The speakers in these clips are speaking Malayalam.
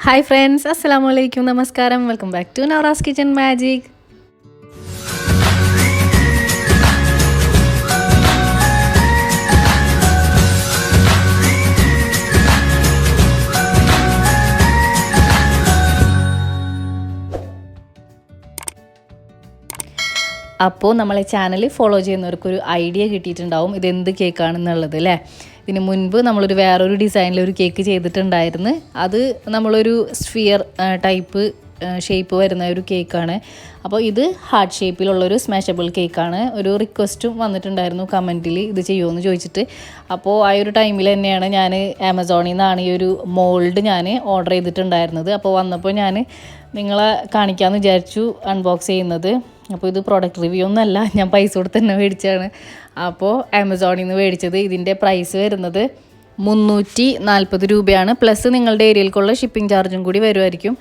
Hi friends, Assalamu alaikum, Namaskaram, welcome back to Noura's Kitchen Magic. അപ്പോൾ നമ്മളെ ചാനൽ ഫോളോ ചെയ്യുന്നവർക്കൊരു ഐഡിയ കിട്ടിയിട്ടുണ്ടാവും ഇതെന്ത് കേക്കാണെന്നുള്ളത് അല്ലേ. ഇതിന് മുൻപ് നമ്മളൊരു വേറൊരു ഡിസൈനിലൊരു കേക്ക് ചെയ്തിട്ടുണ്ടായിരുന്നു. അത് നമ്മളൊരു സ്ഫിയർ ടൈപ്പ് ഷേപ്പ് വരുന്ന ഒരു കേക്കാണ്. അപ്പോൾ ഇത് ഹാർട്ട് ഷേപ്പിലുള്ളൊരു സ്മാഷബിൾ കേക്കാണ്. ഒരു റിക്വസ്റ്റും വന്നിട്ടുണ്ടായിരുന്നു കമൻറ്റിൽ ഇത് ചെയ്യുമോ ചോദിച്ചിട്ട്. അപ്പോൾ ആ ഒരു ടൈമിൽ തന്നെയാണ് ഞാൻ ആമസോണിൽ നിന്നാണ് ഈ ഒരു മോൾഡ് ഞാൻ ഓർഡർ ചെയ്തിട്ടുണ്ടായിരുന്നത്. അപ്പോൾ വന്നപ്പോൾ ഞാൻ നിങ്ങളെ കാണിക്കാമെന്ന് വിചാരിച്ചു അൺബോക്സ് ചെയ്യുന്നത്. അപ്പോൾ ഇത് പ്രോഡക്റ്റ് റിവ്യൂ ഒന്നുമല്ല, ഞാൻ പൈസ കൊടുത്ത് തന്നെ മേടിച്ചതാണ്. അപ്പോൾ ആമസോണിൽ നിന്ന് മേടിച്ചത്. ഇതിൻ്റെ പ്രൈസ് വരുന്നത് 340 രൂപയാണ്. പ്ലസ് നിങ്ങളുടെ ഏരിയയിലേക്കുള്ള ഷിപ്പിംഗ് ചാർജും കൂടി വരുമായിരിക്കും.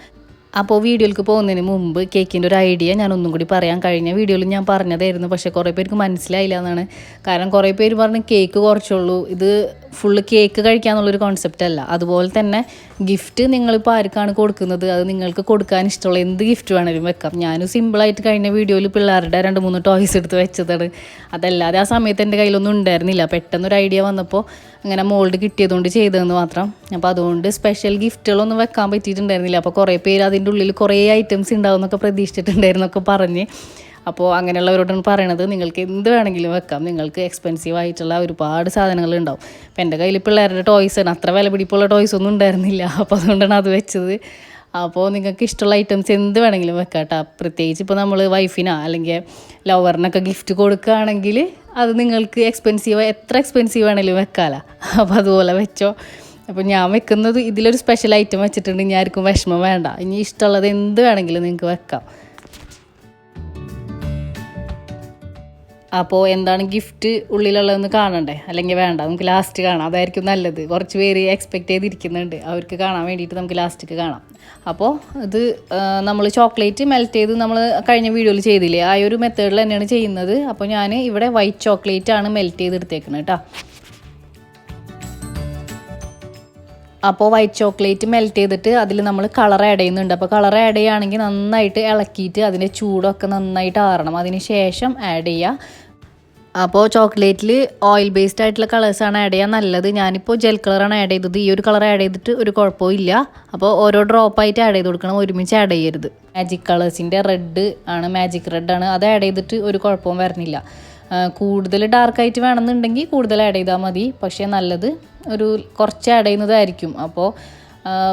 അപ്പോൾ വീഡിയോയിലേക്ക് പോകുന്നതിന് മുമ്പ് കേക്കിൻ്റെ ഒരു ഐഡിയ ഞാൻ ഒന്നും കൂടി പറയാം. കഴിഞ്ഞ വീഡിയോയിൽ ഞാൻ പറഞ്ഞതായിരുന്നു, പക്ഷേ കുറേ പേർക്ക് മനസ്സിലായില്ല എന്നാണ്. കാരണം കുറേ പേര് പറഞ്ഞ് കേക്ക് കുറച്ചുള്ളൂ, ഇത് ഫുള്ള് കേക്ക് കഴിക്കാന്നുള്ളൊരു കോൺസെപ്റ്റ് അല്ല. അതുപോലെ തന്നെ ഗിഫ്റ്റ് നിങ്ങളിപ്പോൾ ആർക്കാണ് കൊടുക്കുന്നത്, അത് നിങ്ങൾക്ക് കൊടുക്കാൻ ഇഷ്ടമുള്ള എന്ത് ഗിഫ്റ്റ് വേണമെങ്കിലും വെക്കാം. ഞാനും സിമ്പിളായിട്ട് കഴിഞ്ഞ വീഡിയോയിൽ പിള്ളേരുടെ 2-3 ടോയ്സ് എടുത്ത് വെച്ചതാണ്. അതല്ലാതെ ആ സമയത്ത് എൻ്റെ കയ്യിലൊന്നും ഉണ്ടായിരുന്നില്ല. പെട്ടെന്നൊരു ഐഡിയ വന്നപ്പോൾ അങ്ങനെ മോൾഡ് കിട്ടിയതുകൊണ്ട് ചെയ്തതെന്ന് മാത്രം. അപ്പോൾ അതുകൊണ്ട് സ്പെഷ്യൽ ഗിഫ്റ്റുകളൊന്നും വെക്കാൻ പറ്റിയിട്ടുണ്ടായിരുന്നില്ല. അപ്പോൾ കുറേ പേര് അതിൻ്റെ ഉള്ളിൽ കുറേ ഐറ്റംസ് ഉണ്ടാവും എന്നൊക്കെ പ്രതീക്ഷിച്ചിട്ടുണ്ടായിരുന്നൊക്കെ പറഞ്ഞ്. അപ്പോൾ അങ്ങനെയുള്ളവരോടാണ് പറയണത്, നിങ്ങൾക്ക് എന്ത് വേണമെങ്കിലും വെക്കാം. നിങ്ങൾക്ക് എക്സ്പെൻസീവ് ആയിട്ടുള്ള ഒരുപാട് സാധനങ്ങൾ ഉണ്ടാവും. അപ്പോൾ എൻ്റെ കയ്യിൽ പിള്ളേരുടെ ടോയ്സാണ്, അത്ര വില പിടിപ്പുള്ള ടോയ്സ് ഒന്നും ഉണ്ടായിരുന്നില്ല. അപ്പോൾ അതുകൊണ്ടാണ് അത് വെച്ചത്. അപ്പോൾ നിങ്ങൾക്ക് ഇഷ്ടമുള്ള ഐറ്റംസ് എന്ത് വേണമെങ്കിലും വെക്കാം കേട്ടോ. പ്രത്യേകിച്ച് ഇപ്പോൾ നമ്മൾ വൈഫിനോ അല്ലെങ്കിൽ ലവറിനൊക്കെ ഗിഫ്റ്റ് കൊടുക്കുകയാണെങ്കിൽ അത് നിങ്ങൾക്ക് എത്ര എക്സ്പെൻസീവ് വേണമെങ്കിലും വെക്കാമല്ലോ. അപ്പോൾ അതുപോലെ വെച്ചോ. അപ്പോൾ ഞാൻ വെക്കുന്നത് ഇതിലൊരു സ്പെഷ്യൽ ഐറ്റം വെച്ചിട്ടുണ്ട്. ഇനി ആർക്കും വിഷമം വേണ്ട, ഇനി ഇഷ്ടമുള്ളത് എന്ത് വേണമെങ്കിലും നിങ്ങൾക്ക് വെക്കാം. അപ്പോൾ എന്താണ് ഗിഫ്റ്റ് ഉള്ളിലുള്ളതെന്ന് കാണണ്ടേ, അല്ലെങ്കിൽ വേണ്ട, നമുക്ക് ലാസ്റ്റ് കാണാം, അതായിരിക്കും നല്ലത്. കുറച്ച് പേര് എക്സ്പെക്റ്റ് ചെയ്തിരിക്കുന്നുണ്ട്, അവർക്ക് കാണാൻ വേണ്ടിയിട്ട് നമുക്ക് ലാസ്റ്റിക്ക് കാണാം. അപ്പോൾ ഇത് നമ്മൾ ചോക്ലേറ്റ് മെൽറ്റ് ചെയ്ത് നമ്മൾ കഴിഞ്ഞ വീഡിയോയിൽ ചെയ്തില്ലേ, ആ ഒരു മെത്തേഡിൽ തന്നെയാണ് ചെയ്യുന്നത്. അപ്പോൾ ഞാൻ ഇവിടെ വൈറ്റ് ചോക്ലേറ്റ് ആണ് മെൽറ്റ് ചെയ്തെടുത്തേക്കുന്നത് കേട്ടോ. അപ്പോൾ വൈറ്റ് ചോക്ലേറ്റ് മെൽറ്റ് ചെയ്തിട്ട് അതിൽ നമ്മൾ കളർ ആഡ് ചെയ്യുന്നുണ്ട്. അപ്പോൾ കളർ ആഡ് ചെയ്യുകയാണെങ്കിൽ നന്നായിട്ട് ഇളക്കിയിട്ട് അതിൻ്റെ ചൂടൊക്കെ നന്നായിട്ട് ആറണം, അതിന് ശേഷം ആഡ് ചെയ്യുക. അപ്പോൾ ചോക്ലേറ്റിൽ ഓയിൽ ബേസ്ഡ് ആയിട്ടുള്ള കളേഴ്സാണ് ആഡ് ചെയ്യാൻ നല്ലത്. ഞാനിപ്പോൾ ജെൽ കളറാണ് ആഡ് ചെയ്തത്. ഈ ഒരു കളർ ആഡ് ചെയ്തിട്ട് ഒരു കുഴപ്പവും ഇല്ല. അപ്പോൾ ഓരോ ഡ്രോപ്പായിട്ട് ആഡ് ചെയ്ത് കൊടുക്കണം, ഒരുമിച്ച് ആഡ് ചെയ്യരുത്. മാജിക് കളേഴ്സിൻ്റെ റെഡ് ആണ്, മാജിക് റെഡാണ്, അത് ആഡ് ചെയ്തിട്ട് ഒരു കുഴപ്പവും വരണില്ല. കൂടുതൽ ഡാർക്കായിട്ട് വേണമെന്നുണ്ടെങ്കിൽ കൂടുതൽ ആഡ് ചെയ്താൽ മതി, പക്ഷേ നല്ലത് ഒരു കുറച്ച് ആഡ് ചെയ്യുന്നതായിരിക്കും. അപ്പോൾ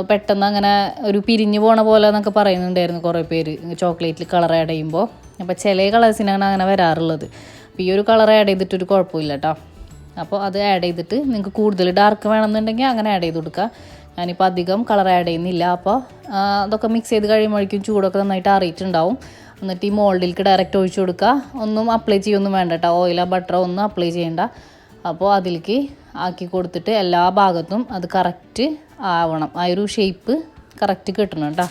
പെട്ടെന്ന് അങ്ങനെ ഒരു പിരിഞ്ഞു പോണ പോലെ എന്നൊക്കെ പറയുന്നുണ്ടായിരുന്നു കുറേ പേര് ചോക്ലേറ്റിൽ കളർ ആഡ് ചെയ്യുമ്പോൾ. അപ്പോൾ ചില കളേഴ്സിനാണ് അങ്ങനെ വരാറുള്ളത്. അപ്പോൾ ഈ ഒരു കളർ ആഡ് ചെയ്തിട്ടൊരു കുഴപ്പമില്ല കേട്ടോ. അപ്പോൾ അത് ആഡ് ചെയ്തിട്ട് നിങ്ങൾക്ക് കൂടുതൽ ഡാർക്ക് വേണമെന്നുണ്ടെങ്കിൽ അങ്ങനെ ആഡ് ചെയ്ത് കൊടുക്കുക. ഞാനിപ്പോൾ അധികം കളർ ആഡ് ചെയ്യുന്നില്ല. അപ്പോൾ അതൊക്കെ മിക്സ് ചെയ്ത് കഴിയുമ്പോഴേക്കും ചൂടൊക്കെ നന്നായിട്ട് അറിയിട്ടുണ്ടാവും. എന്നിട്ട് ഈ മോൾഡിലേക്ക് ഡയറക്റ്റ് ഒഴിച്ച് കൊടുക്കുക. ഒന്നും അപ്ലൈ ചെയ്യൊന്നും വേണ്ട കേട്ടോ, ഓയിലോ ബട്ടറോ ഒന്നും അപ്ലൈ ചെയ്യേണ്ട. അപ്പോൾ അതിലേക്ക് ആക്കി കൊടുത്തിട്ട് എല്ലാ ഭാഗത്തും അത് കറക്റ്റ് ആവണം, ആ ഒരു ഷേപ്പ് കറക്റ്റ് കിട്ടണം കേട്ടോ.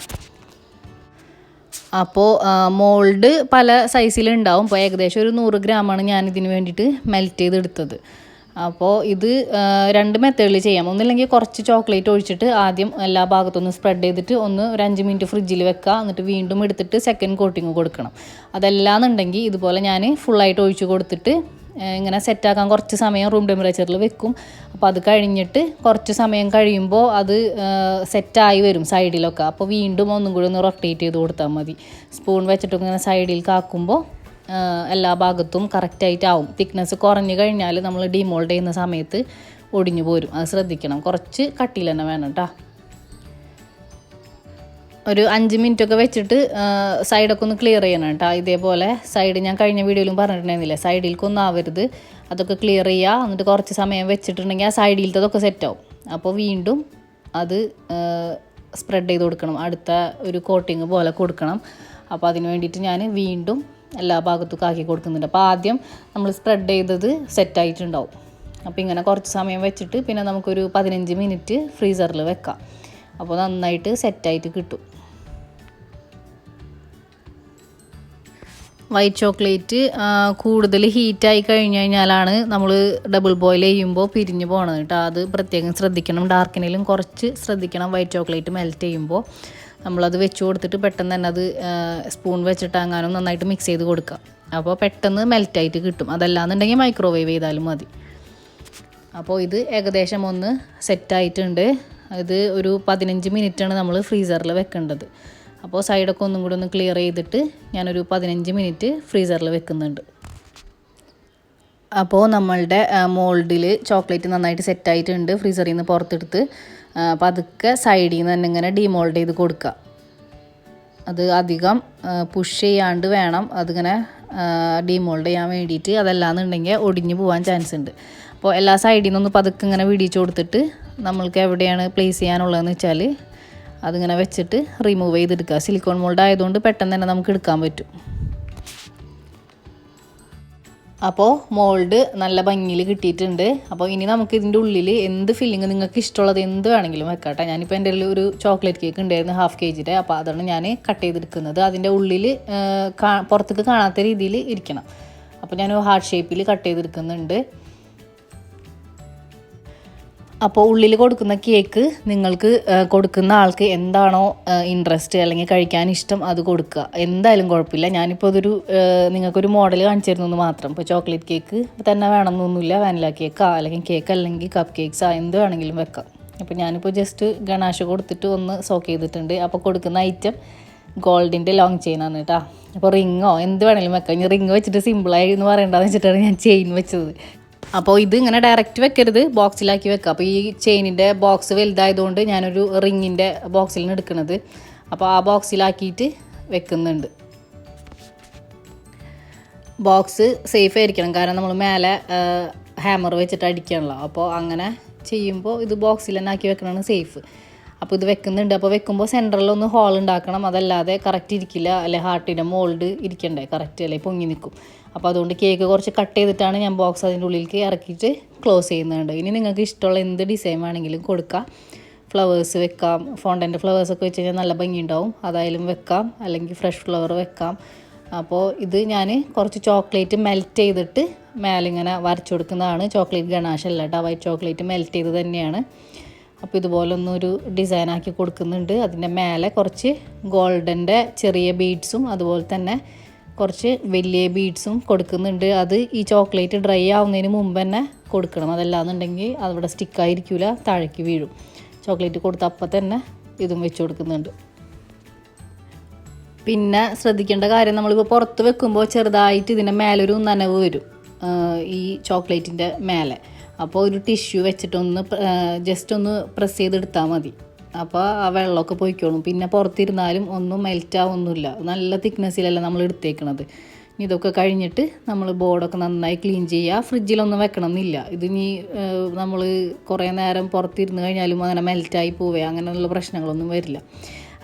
അപ്പോൾ മോൾഡ് പല സൈസിലുണ്ടാവും. ഇപ്പോൾ ഏകദേശം ഒരു 100 ഗ്രാമാണ് ഞാൻ ഇതിന് വേണ്ടിയിട്ട് മെൽറ്റ് ചെയ്തെടുത്തത്. അപ്പോൾ ഇത് 2 മെത്തേഡിൽ ചെയ്യാം. ഒന്നില്ലെങ്കിൽ കുറച്ച് ചോക്ലേറ്റ് ഒഴിച്ചിട്ട് ആദ്യം എല്ലാ ഭാഗത്തൊന്ന് സ്പ്രെഡ് ചെയ്തിട്ട് ഒരു 5 മിനിറ്റ് ഫ്രിഡ്ജിൽ വെക്കുക. എന്നിട്ട് വീണ്ടും എടുത്തിട്ട് സെക്കൻഡ് കോട്ടിങ് കൊടുക്കണം. അതല്ലാന്നുണ്ടെങ്കിൽ ഇതുപോലെ ഞാൻ ഫുള്ളായിട്ട് ഒഴിച്ച് കൊടുത്തിട്ട് ഇങ്ങനെ സെറ്റാക്കാൻ കുറച്ച് സമയം റൂം ടെമ്പറേച്ചറിൽ വെക്കും. അപ്പോൾ അത് കഴിഞ്ഞിട്ട് കുറച്ച് സമയം കഴിയുമ്പോൾ അത് സെറ്റായി വരും സൈഡിലൊക്കെ. അപ്പോൾ വീണ്ടും ഒന്നും കൂടി ഒന്ന് റൊട്ടേറ്റ് ചെയ്ത് കൊടുത്താൽ മതി. സ്പൂൺ വെച്ചിട്ടൊക്കെ ഇങ്ങനെ സൈഡിൽ കാക്കുമ്പോൾ എല്ലാ ഭാഗത്തും കറക്റ്റായിട്ടാവും. തിക്നെസ് കുറഞ്ഞു കഴിഞ്ഞാൽ നമ്മൾ ഡിമോൾഡ് ചെയ്യുന്ന സമയത്ത് ഒടിഞ്ഞു പോരും, അത് ശ്രദ്ധിക്കണം. കുറച്ച് കട്ടിയിൽ തന്നെ വേണം കേട്ടോ. ഒരു 5 മിനിറ്റൊക്കെ വെച്ചിട്ട് സൈഡൊക്കെ ഒന്ന് ക്ലിയർ ചെയ്യണം കേട്ടോ. ഇതേപോലെ സൈഡ് ഞാൻ കഴിഞ്ഞ വീഡിയോയിലും പറഞ്ഞിട്ടുണ്ടായിരുന്നില്ലേ, സൈഡിലേക്കൊന്നും ആവരുത്, അതൊക്കെ ക്ലിയർ ചെയ്യുക. എന്നിട്ട് കുറച്ച് സമയം വെച്ചിട്ടുണ്ടെങ്കിൽ ആ സൈഡിലത്തതൊക്കെ സെറ്റാവും. അപ്പോൾ വീണ്ടും അത് സ്പ്രെഡ് ചെയ്ത് കൊടുക്കണം, അടുത്ത ഒരു കോട്ടിങ് പോലെ കൊടുക്കണം. അപ്പോൾ അതിന് വേണ്ടിയിട്ട് ഞാൻ വീണ്ടും എല്ലാ ഭാഗത്തും ആക്കി കൊടുക്കുന്നുണ്ട്. അപ്പോൾ ആദ്യം നമ്മൾ സ്പ്രെഡ് ചെയ്തത് സെറ്റായിട്ടുണ്ടാവും. അപ്പോൾ ഇങ്ങനെ കുറച്ച് സമയം വെച്ചിട്ട് പിന്നെ നമുക്കൊരു 15 മിനിറ്റ് ഫ്രീസറിൽ വെക്കാം. അപ്പോൾ നന്നായിട്ട് സെറ്റായിട്ട് കിട്ടും. വൈറ്റ് ചോക്ലേറ്റ് കൂടുതൽ ഹീറ്റായി കഴിഞ്ഞ് കഴിഞ്ഞാലാണ് നമ്മൾ ഡബിൾ ബോയിൽ ചെയ്യുമ്പോൾ പിരിഞ്ഞ് പോകണത് കേട്ടോ. അത് പ്രത്യേകം ശ്രദ്ധിക്കണം. ഡാർക്കിനിലും കുറച്ച് ശ്രദ്ധിക്കണം. വൈറ്റ് ചോക്ലേറ്റ് മെൽറ്റ് ചെയ്യുമ്പോൾ നമ്മളത് വെച്ച് കൊടുത്തിട്ട് പെട്ടെന്ന് തന്നെ അത് സ്പൂൺ വെച്ചിട്ട് അങ്ങാനും നന്നായിട്ട് മിക്സ് ചെയ്ത് കൊടുക്കുക. അപ്പോൾ പെട്ടെന്ന് മെൽറ്റായിട്ട് കിട്ടും. അതല്ലാന്നുണ്ടെങ്കിൽ മൈക്രോവേവ് ചെയ്താലും മതി. അപ്പോൾ ഇത് ഏകദേശം ഒന്ന് സെറ്റായിട്ടുണ്ട്. ഇത് ഒരു 15 മിനിറ്റാണ് നമ്മൾ ഫ്രീസറിൽ വെക്കേണ്ടത്. അപ്പോൾ സൈഡൊക്കെ ഒന്നും കൂടി ഒന്ന് ക്ലിയർ ചെയ്തിട്ട് ഞാനൊരു 15 മിനിറ്റ് ഫ്രീസറിൽ വെക്കുന്നുണ്ട്. അപ്പോൾ നമ്മളുടെ മോൾഡിൽ ചോക്ലേറ്റ് നന്നായിട്ട് സെറ്റായിട്ടുണ്ട്. ഫ്രീസറിൽ നിന്ന് പുറത്തെടുത്ത് പതുക്കെ സൈഡിൽ നിന്ന് തന്നെ ഇങ്ങനെ ഡീമോൾഡ് ചെയ്ത് കൊടുക്കുക. അത് അധികം പുഷ് ചെയ്യാണ്ട് വേണം അതിങ്ങനെ ഡീമോൾഡ് ചെയ്യാൻ വേണ്ടിയിട്ട്. അതല്ലാന്നുണ്ടെങ്കിൽ ഒടിഞ്ഞു പോകാൻ ചാൻസ് ഉണ്ട്. അപ്പോൾ എല്ലാ സൈഡിൽ നിന്നൊന്ന് പതുക്കെ ഇങ്ങനെ വിടിച്ചു കൊടുത്തിട്ട് നമ്മൾക്ക് എവിടെയാണ് പ്ലേസ് ചെയ്യാനുള്ളതെന്ന് വെച്ചാൽ അതിങ്ങനെ വെച്ചിട്ട് റിമൂവ് ചെയ്തെടുക്കുക. സിലിക്കോൺ മോൾഡ് ആയതുകൊണ്ട് പെട്ടെന്ന് തന്നെ നമുക്ക് എടുക്കാൻ പറ്റും. അപ്പോൾ മോൾഡ് നല്ല ഭംഗിയിൽ കിട്ടിയിട്ടുണ്ട്. അപ്പോൾ ഇനി നമുക്ക് ഇതിൻ്റെ ഉള്ളിൽ എന്ത് ഫില്ലിങ് നിങ്ങൾക്ക് ഇഷ്ടമുള്ളത് എന്ത് വേണമെങ്കിലും വെക്കാട്ടെ. ഞാനിപ്പോൾ എൻ്റെ ഒരു ചോക്ലേറ്റ് കേക്ക് ഉണ്ടായിരുന്നു 1/2 kg. അപ്പോൾ അതാണ് ഞാൻ കട്ട് ചെയ്തെടുക്കുന്നത്. അതിൻ്റെ ഉള്ളിൽ പുറത്തേക്ക് കാണാത്ത രീതിയിൽ ഇരിക്കണം. അപ്പോൾ ഞാൻ ഹാർട്ട് ഷേപ്പിൽ കട്ട് ചെയ്തെടുക്കുന്നുണ്ട്. അപ്പോൾ ഉള്ളിൽ കൊടുക്കുന്ന കേക്ക് നിങ്ങൾക്ക് കൊടുക്കുന്ന ആൾക്ക് എന്താണോ ഇൻട്രസ്റ്റ് അല്ലെങ്കിൽ കഴിക്കാൻ ഇഷ്ടം അത് കൊടുക്കുക. എന്തായാലും കുഴപ്പമില്ല. ഞാനിപ്പോൾ അതൊരു നിങ്ങൾക്കൊരു മോഡൽ കാണിച്ചു തരുന്നു മാത്രം. ഇപ്പോൾ ചോക്ലേറ്റ് കേക്ക് തന്നെ വേണമെന്നൊന്നുമില്ല. വാനില കേക്കാ അല്ലെങ്കിൽ കേക്ക് അല്ലെങ്കിൽ കപ്പ് കേക്ക്സാ എന്ത് വേണമെങ്കിലും വെക്കാം. അപ്പോൾ ഞാനിപ്പോൾ ജസ്റ്റ് ഗണാഷ് കൊടുത്തിട്ട് ഒന്ന് സോക്ക് ചെയ്തിട്ടുണ്ട്. അപ്പോൾ കൊടുക്കുന്ന ഐറ്റം ഗോൾഡിൻ്റെ ലോങ് ചെയിനാണ് കേട്ടോ. അപ്പോൾ റിങ്ങോ എന്ത് വേണമെങ്കിലും വെക്കാം. ഇനി റിങ് വെച്ചിട്ട് സിമ്പിളായി എന്ന് പറയേണ്ടതെന്ന് വെച്ചിട്ടാണ് ഞാൻ ചെയിൻ വെച്ചത്. അപ്പോൾ ഇത് ഇങ്ങനെ ഡയറക്റ്റ് വെക്കരുത്, ബോക്സിലാക്കി വെക്കുക. അപ്പോൾ ഈ ചെയിനിൻ്റെ ബോക്സ് വലുതായതുകൊണ്ട് ഞാനൊരു റിങ്ങിൻ്റെ ബോക്സിലാണ് എടുക്കുന്നത്. അപ്പോൾ ആ ബോക്സിലാക്കിയിട്ട് വെക്കുന്നുണ്ട്. ബോക്സ് സേഫ് ആയിരിക്കണം, കാരണം നമ്മൾ മേലെ ഹാമർ വെച്ചിട്ട് അടിക്കാണല്ലോ. അപ്പോൾ അങ്ങനെ ചെയ്യുമ്പോൾ ഇത് ബോക്സിൽ തന്നെ ആക്കി വെക്കണതാണ് സേഫ്. അപ്പോൾ ഇത് വെക്കുന്നുണ്ട്. അപ്പോൾ വെക്കുമ്പോൾ സെൻറ്ററിലൊന്ന് ഹോൾ ഉണ്ടാക്കണം. അതല്ലാതെ കറക്റ്റ് ഇരിക്കില്ല. അല്ലെ ഹാർട്ടിൻ്റെ മോൾഡ് ഇരിക്കണ്ടേ കറക്റ്റ്, അല്ലെ പൊങ്ങി നിൽക്കും. അപ്പോൾ അതുകൊണ്ട് കേക്ക് കുറച്ച് കട്ട് ചെയ്തിട്ടാണ് ഞാൻ ബോക്സ് അതിൻ്റെ ഉള്ളിലേക്ക് ഇറക്കിയിട്ട് ക്ലോസ് ചെയ്യുന്നുണ്ട്. ഇനി നിങ്ങൾക്ക് ഇഷ്ടമുള്ള എന്ത് ഡിസൈൻ വേണമെങ്കിലും കൊടുക്കാം. ഫ്ലവേഴ്സ് വെക്കാം. ഫോണ്ടൻ്റെ ഫ്ലവേഴ്സൊക്കെ വെച്ച് കഴിഞ്ഞാൽ നല്ല ഭംഗിയുണ്ടാവും. അതായാലും വെക്കാം, അല്ലെങ്കിൽ ഫ്രഷ് ഫ്ലവർ വെക്കാം. അപ്പോൾ ഇത് ഞാൻ കുറച്ച് ചോക്ലേറ്റ് മെൽറ്റ് ചെയ്തിട്ട് മേലിങ്ങനെ വരച്ചു കൊടുക്കുന്നതാണ്. ചോക്ലേറ്റ് ഗണാഷ് അല്ല കേട്ടോ, വൈറ്റ് ചോക്ലേറ്റ് മെൽറ്റ് ചെയ്ത് തന്നെയാണ്. അപ്പോൾ ഇതുപോലെ ഒന്നൊരു ഡിസൈനാക്കി കൊടുക്കുന്നുണ്ട്. അതിൻ്റെ മേലെ കുറച്ച് ഗോൾഡൻ്റെ ചെറിയ ബീഡ്സും അതുപോലെ തന്നെ കുറച്ച് വലിയ ബീഡ്സും കൊടുക്കുന്നുണ്ട്. അത് ഈ ചോക്ലേറ്റ് ഡ്രൈ ആവുന്നതിന് മുമ്പ് തന്നെ കൊടുക്കണം. അതല്ലാന്നുണ്ടെങ്കിൽ അവിടെ സ്റ്റിക്കായിരിക്കില്ല, താഴേക്ക് വീഴും. ചോക്ലേറ്റ് കൊടുത്ത അപ്പം തന്നെ ഇതും വെച്ച് കൊടുക്കുന്നുണ്ട്. പിന്നെ ശ്രദ്ധിക്കേണ്ട കാര്യം, നമ്മളിപ്പോൾ പുറത്ത് വെക്കുമ്പോൾ ചെറുതായിട്ട് ഇതിൻ്റെ മേലൊരു നനവ് വരും ഈ ചോക്ലേറ്റിൻ്റെ മേലെ. അപ്പോൾ ഒരു ടിഷ്യൂ വെച്ചിട്ടൊന്ന് ജസ്റ്റ് ഒന്ന് പ്രസ് ചെയ്തെടുത്താൽ മതി. അപ്പോൾ ആ വെള്ളമൊക്കെ പോയിക്കോളും. പിന്നെ പുറത്തിരുന്നാലും ഒന്നും മെൽറ്റാവൊന്നുമില്ല. നല്ല തിക്നെസ്സിലല്ല നമ്മൾ എടുത്തേക്കണത്. ഇതൊക്കെ കഴിഞ്ഞിട്ട് നമ്മൾ ബോർഡൊക്കെ നന്നായി ക്ലീൻ ചെയ്യുക. ഫ്രിഡ്ജിലൊന്നും വെക്കണം എന്നില്ല. ഇതിനി നമ്മൾ കുറേ നേരം പുറത്തിരുന്ന് കഴിഞ്ഞാലും അങ്ങനെ മെൽറ്റായി പോവുക അങ്ങനെയുള്ള പ്രശ്നങ്ങളൊന്നും വരില്ല.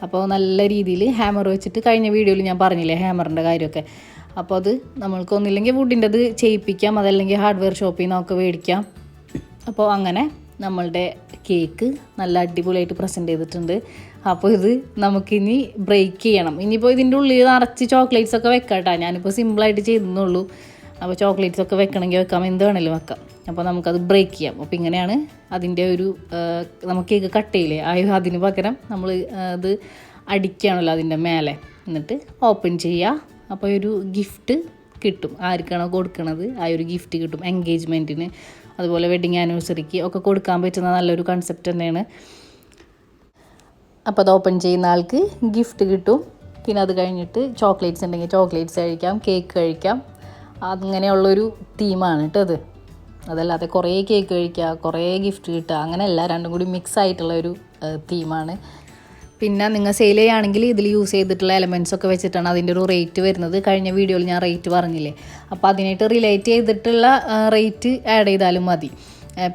അപ്പോൾ നല്ല രീതിയിൽ ഹാമർ വെച്ചിട്ട്, കഴിഞ്ഞ വീഡിയോയിൽ ഞാൻ പറഞ്ഞില്ലേ ഹാമറിൻ്റെ കാര്യമൊക്കെ, അപ്പോൾ അത് നമ്മൾക്കൊന്നില്ലെങ്കിൽ വുഡിൻ്റെത് ചെയ്യിപ്പിക്കാം, അതല്ലെങ്കിൽ ഹാർഡ്വെയർ ഷോപ്പിൽ നിന്നൊക്കെ മേടിക്കാം. അപ്പോൾ അങ്ങനെ നമ്മളുടെ കേക്ക് നല്ല അടിപൊളിയായിട്ട് പ്രസൻറ്റ് ചെയ്തിട്ടുണ്ട്. അപ്പോൾ ഇത് നമുക്കിനി ബ്രേക്ക് ചെയ്യണം. ഇനിയിപ്പോൾ ഇതിൻ്റെ ഉള്ളിൽ നിറച്ച് ചോക്ലേറ്റ്സ് ഒക്കെ വെക്കാം കേട്ടോ. ഞാനിപ്പോൾ സിമ്പിളായിട്ട് ചെയ്തെന്നുള്ളൂ. അപ്പോൾ ചോക്ലേറ്റ്സ് ഒക്കെ വെക്കണമെങ്കിൽ വെക്കാം, എന്ത് വേണമെങ്കിലും വെക്കാം. അപ്പോൾ നമുക്കത് ബ്രേക്ക് ചെയ്യാം. അപ്പോൾ ഇങ്ങനെയാണ് അതിൻ്റെ ഒരു നമുക്ക് കേക്ക് കട്ട് ചെയ്യില്ലേ, അതിന് പകരം നമ്മൾ അത് അടിക്കുകയാണല്ലോ അതിൻ്റെ മേലെ, എന്നിട്ട് ഓപ്പൺ ചെയ്യുക. അപ്പോൾ ഒരു ഗിഫ്റ്റ് കിട്ടും. ആർക്കാണോ കൊടുക്കണത് ആ ഒരു ഗിഫ്റ്റ് കിട്ടും. എൻഗേജ്മെൻറ്റിന് അതുപോലെ വെഡിങ് ആനിവേഴ്സറിക്ക് ഒക്കെ കൊടുക്കാൻ പറ്റുന്ന നല്ലൊരു കൺസെപ്റ്റ് തന്നെയാണ്. അപ്പോൾ അത് ഓപ്പൺ ചെയ്യുന്ന ആൾക്ക് ഗിഫ്റ്റ് കിട്ടും. പിന്നെ അത് കഴിഞ്ഞിട്ട് ചോക്ലേറ്റ്സ് ഉണ്ടെങ്കിൽ ചോക്ലേറ്റ്സ് കഴിക്കാം, കേക്ക് കഴിക്കാം. അങ്ങനെയുള്ളൊരു തീമാണ് കേട്ടോ അത്. അതല്ലാതെ കുറേ കേക്ക് കഴിക്കുക, കുറേ ഗിഫ്റ്റ് കിട്ടുക, അങ്ങനെയല്ല. രണ്ടും കൂടി മിക്സ് ആയിട്ടുള്ളൊരു തീമാണ്. പിന്നെ നിങ്ങൾ സെയിൽ ചെയ്യുകയാണെങ്കിൽ ഇതിൽ യൂസ് ചെയ്തിട്ടുള്ള എലമെൻറ്റ്സ് ഒക്കെ വെച്ചിട്ടാണ് അതിൻ്റെ ഒരു റേറ്റ് വരുന്നത്. കഴിഞ്ഞ വീഡിയോയിൽ ഞാൻ റേറ്റ് പറഞ്ഞില്ലേ, അപ്പോൾ അതിനായിട്ട് റിലേറ്റ് ചെയ്തിട്ടുള്ള റേറ്റ് ആഡ് ചെയ്താലും മതി.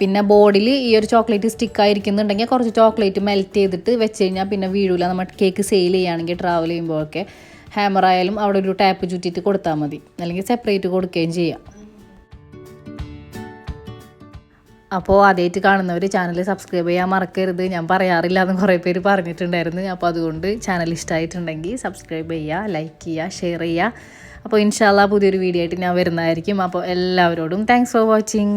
പിന്നെ ബോർഡിൽ ഈ ഒരു ചോക്ലേറ്റ് സ്റ്റിക്കായിരിക്കുന്നുണ്ടെങ്കിൽ കുറച്ച് ചോക്ലേറ്റ് മെൽറ്റ് ചെയ്തിട്ട് വെച്ച് കഴിഞ്ഞാൽ പിന്നെ വീഴില്ല. നമ്മൾ കേക്ക് സെയിൽ ചെയ്യുകയാണെങ്കിൽ ട്രാവൽ ചെയ്യുമ്പോഴൊക്കെ ഹാമർ ആയാലും അവിടെ ഒരു ടാപ്പ് ചുറ്റിയിട്ട് കൊടുത്താൽ മതി, അല്ലെങ്കിൽ സെപ്പറേറ്റ് കൊടുക്കുകയും ചെയ്യാം. അപ്പോൾ ആദ്യമായിട്ട് കാണുന്നവർ ചാനൽ സബ്സ്ക്രൈബ് ചെയ്യാൻ മറക്കരുത്. ഞാൻ പറയാറില്ല എന്ന് കുറേ പേര് പറഞ്ഞിട്ടുണ്ടായിരുന്നു. അപ്പോൾ അതുകൊണ്ട് ചാനൽ ഇഷ്ടമായിട്ടുണ്ടെങ്കിൽ സബ്സ്ക്രൈബ് ചെയ്യുക, ലൈക്ക് ചെയ്യുക, ഷെയർ ചെയ്യുക. അപ്പോൾ ഇൻഷാല്ലാ പുതിയൊരു വീഡിയോ ആയിട്ട് ഞാൻ വരുന്നതായിരിക്കും. അപ്പോൾ എല്ലാവരോടും താങ്ക്സ് ഫോർ വാച്ചിങ്.